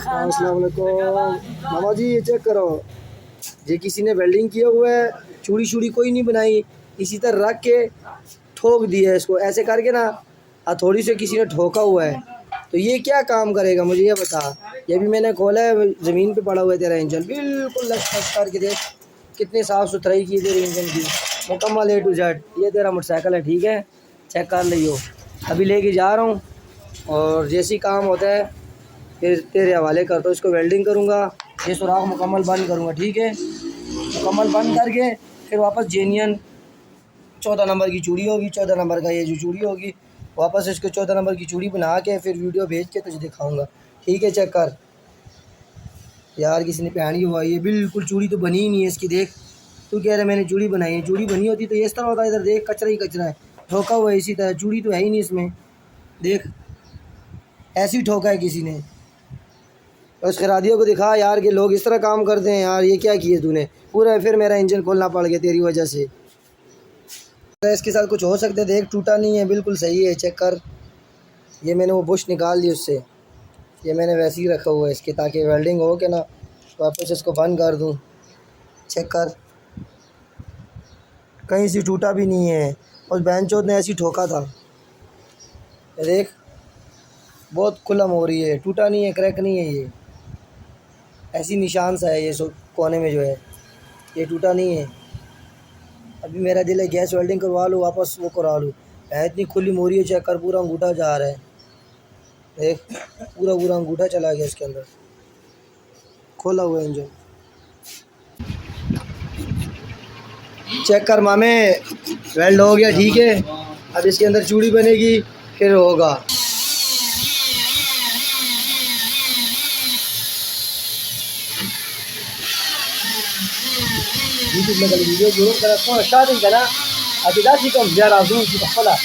अस्सलाम वालेकुम मामा जी, ये चेक करो, ये किसी ने वेल्डिंग किया हुआ है, चूड़ी शूड़ी कोई नहीं बनाई, इसी तरह रख के ठोक दिया है इसको ऐसे करके ना, हथौड़ी से किसी ने ठोका हुआ है। तो ये क्या काम करेगा मुझे ये बता। ये भी मैंने खोला है, ज़मीन पे पड़ा हुआ है तेरा इंजन, बिल्कुल लच फच करके देख कितनी साफ़ सुथराई की तेरे इंजन की, मुकम्मल A to Z। ये तेरा मोटरसाइकिल है, ठीक है, चेक कर लियो। अभी लेके जा रहा हूँ और जैसी काम होता है फिर तेरे हवाले करता हूँ। इसको वेल्डिंग करूँगा, ये सुराख मुकम्मल बंद करूँगा, ठीक है, मुकम्मल बंद करके फिर वापस जेन्यन 14 नंबर की चूड़ी होगी, 14 नंबर का ये जो चूड़ी होगी, वापस इसको 14 नंबर की चूड़ी बना के फिर वीडियो भेज के तुझे दिखाऊंगा, ठीक है। चेक कर यार, किसी ने पहनी हुआ, ये बिल्कुल चूड़ी तो बनी ही नहीं है इसकी, देख तू कह रहा है मैंने चूड़ी बनाई है, चूड़ी बनी होती तो ये इस तरह होता है। इधर देख कचरा ही कचरा है, ठोका हुआ है इसी तरह, चूड़ी तो है ही नहीं इसमें, देख ऐसी ठोका है किसी ने। उस खरादियों को दिखा यार कि लोग इस तरह काम करते हैं यार, ये क्या किए तूने, पूरा फिर मेरा इंजन खोलना पड़ गया तेरी वजह से। तो इसके साथ कुछ हो सकता है, देख टूटा नहीं है, बिल्कुल सही है, चेक कर। ये मैंने वो बुश निकाल दी उससे, ये मैंने वैसे ही रखा हुआ है इसके, ताकि वेल्डिंग हो के ना वापस इसको बंद कर दूँ। चेक कर, कहीं से टूटा भी नहीं है, उस बेंचों ने ऐसी ठोका था, देख बहुत खुलम हो रही है, टूटा नहीं है, क्रैक नहीं है, ये ऐसी निशान सा है ये कोने में जो है, ये टूटा नहीं है। अभी मेरा दिल है गैस वेल्डिंग करवा लूँ, वापस वो करा लूँ, इतनी खुली मोरी है, चेक कर, पूरा अंगूठा जा रहा है, देख पूरा पूरा अंगूठा चला गया इसके अंदर, खोला हुआ इंजन। चेक कर मामे, वेल्ड हो गया, ठीक है। अब इसके अंदर चूड़ी बनेगी फिर होगा। यूट्यूब में कल वीडियो जरूर करा, स्टार्टिंग करा अभी दासी कम ज़्यादा दूर की खोला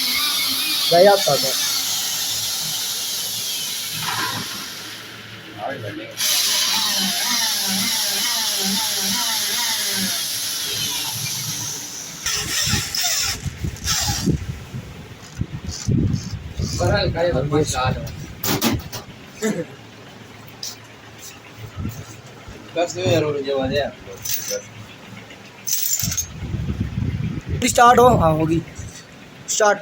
गया था। स्टार्ट हो, हाँ होगी स्टार्ट।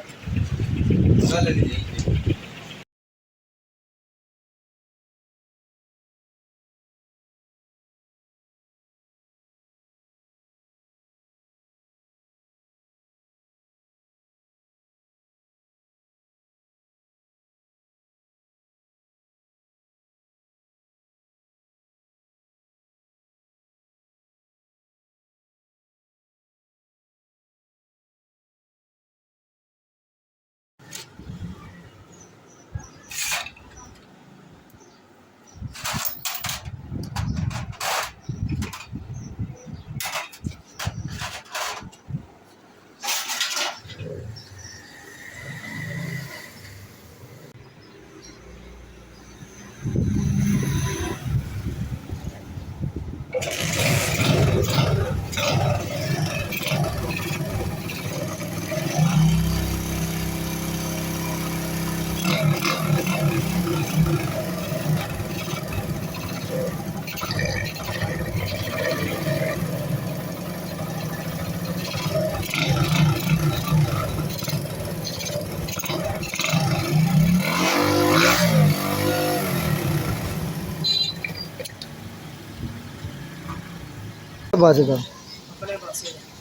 बात है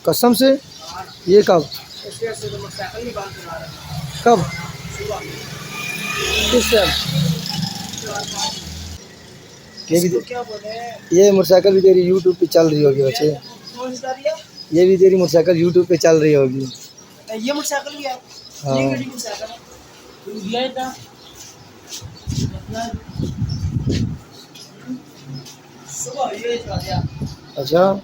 कसम से, ये कब कब किस टाइम? ये मोटरसाइकिल भी तेरी यूट्यूब पे चल रही होगी वैसे, ये भी तेरी मोटरसाइकिल यूट्यूब पे चल रही होगी। ये मोटरसाइकिल भी है, हाँ अच्छा।